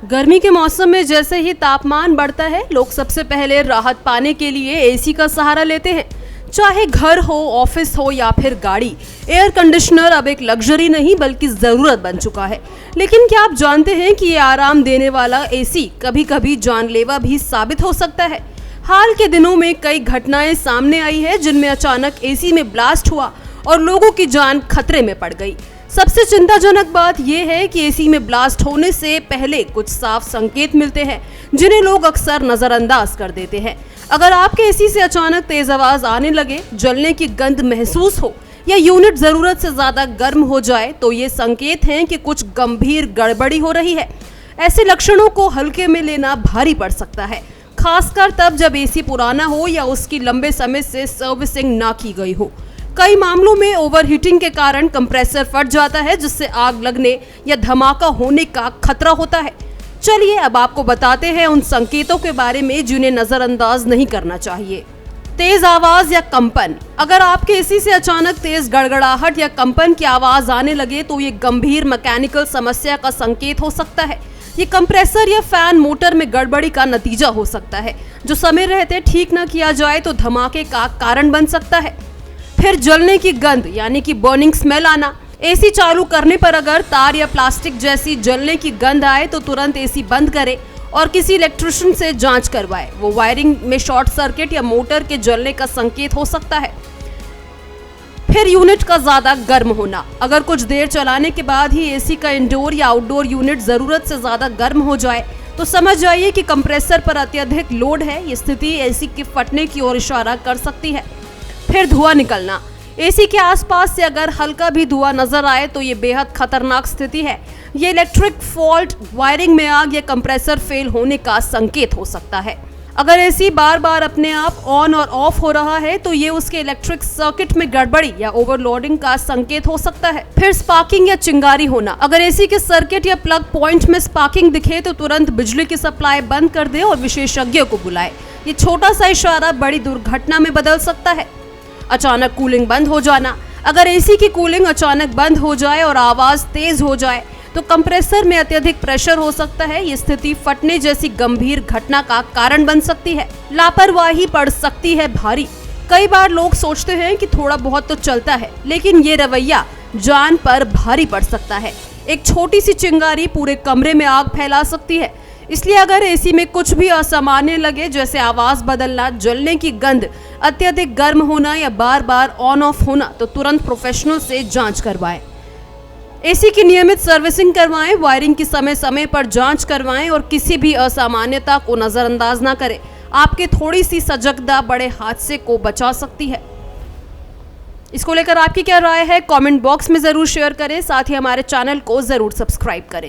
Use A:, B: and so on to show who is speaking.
A: गर्मी के मौसम में जैसे ही तापमान बढ़ता है, लोग सबसे पहले राहत पाने के लिए एसी का सहारा लेते हैं। चाहे घर हो, ऑफिस हो या फिर गाड़ी, एयर कंडीशनर अब एक लग्जरी नहीं बल्कि जरूरत बन चुका है। लेकिन क्या आप जानते हैं कि ये आराम देने वाला एसी कभी कभी जानलेवा भी साबित हो सकता है। हाल के दिनों में कई घटनाएं सामने आई है जिनमें अचानक एसी में ब्लास्ट हुआ और लोगों की जान खतरे में पड़ गई। सबसे चिंताजनक बात यह है कि एसी में ब्लास्ट होने से पहले कुछ साफ संकेत मिलते हैं जिन्हें लोग अक्सर नजरअंदाज कर देते हैं। अगर आपके एसी से अचानक तेज आवाज आने लगे, जलने की गंध महसूस हो या यूनिट जरूरत से ज्यादा गर्म हो जाए तो ये संकेत हैं कि कुछ गंभीर गड़बड़ी हो रही है। ऐसे लक्षणों को हल्के में लेना भारी पड़ सकता है, खासकर तब जब एसी पुराना हो या उसकी लंबे समय से सर्विसिंग ना की गई हो। कई मामलों में ओवरहीटिंग के कारण कंप्रेसर फट जाता है जिससे आग लगने या धमाका होने का खतरा होता है। चलिए अब आपको बताते हैं उन संकेतों के बारे में जिन्हें नजरअंदाज नहीं करना चाहिए। तेज आवाज या कंपन। अगर आपके एसी से अचानक तेज गड़गड़ाहट या कंपन की आवाज आने लगे तो ये गंभीर मैकेनिकल समस्या का संकेत हो सकता है। ये कंप्रेसर या फैन मोटर में गड़बड़ी का नतीजा हो सकता है जो समय रहते ठीक न किया जाए तो धमाके का कारण बन सकता है। फिर जलने की गंध यानी कि बर्निंग स्मेल आना। एसी चालू करने पर अगर तार या प्लास्टिक जैसी जलने की गंध आए तो तुरंत एसी बंद करें और किसी इलेक्ट्रिशियन से जांच करवाएं। वो वायरिंग में शॉर्ट सर्किट या मोटर के जलने का संकेत हो सकता है। फिर यूनिट का ज्यादा गर्म होना। अगर कुछ देर चलाने के बाद ही एसी का इंडोर या आउटडोर यूनिट जरूरत से ज्यादा गर्म हो जाए तो समझ जाइए कि कंप्रेसर पर अत्यधिक लोड है। ये स्थिति एसी के फटने की ओर इशारा कर सकती है। फिर धुआं निकलना। एसी के आसपास से अगर हल्का भी धुआं नजर आए तो ये बेहद खतरनाक स्थिति है। ये इलेक्ट्रिक फॉल्ट, वायरिंग में आग या कंप्रेसर फेल होने का संकेत हो सकता है। अगर एसी बार बार अपने आप ऑन और ऑफ हो रहा है तो ये उसके इलेक्ट्रिक सर्किट में गड़बड़ी या ओवरलोडिंग का संकेत हो सकता है। फिर स्पार्किंग या चिंगारी होना। अगर एसी के सर्किट या प्लग पॉइंट में स्पार्किंग दिखे तो तुरंत बिजली की सप्लाई बंद कर दे और विशेषज्ञों को बुलाए। ये छोटा सा इशारा बड़ी दुर्घटना में बदल सकता है। अचानक कूलिंग बंद हो जाना। अगर एसी की कूलिंग अचानक बंद हो जाए और आवाज तेज हो जाए तो कंप्रेसर में अत्यधिक प्रेशर हो सकता है। ये स्थिति फटने जैसी गंभीर घटना का कारण बन सकती है। लापरवाही पड़ सकती है भारी। कई बार लोग सोचते हैं कि थोड़ा बहुत तो चलता है, लेकिन ये रवैया जान पर भारी पड़ सकता है। एक छोटी सी चिंगारी पूरे कमरे में आग फैला सकती है। इसलिए अगर एसी में कुछ भी असामान्य लगे, जैसे आवाज बदलना, जलने की गंध, अत्यधिक गर्म होना या बार बार ऑन ऑफ होना, तो तुरंत प्रोफेशनल से जांच करवाएं। एसी की नियमित सर्विसिंग करवाएं, वायरिंग की समय समय पर जांच करवाएं और किसी भी असामान्यता को नजरअंदाज ना करें। आपके थोड़ी सी सजगता बड़े हादसे को बचा सकती है। इसको लेकर आपकी क्या राय है, कमेंट बॉक्स में जरूर शेयर करें। साथ ही हमारे चैनल को जरूर सब्सक्राइब करें।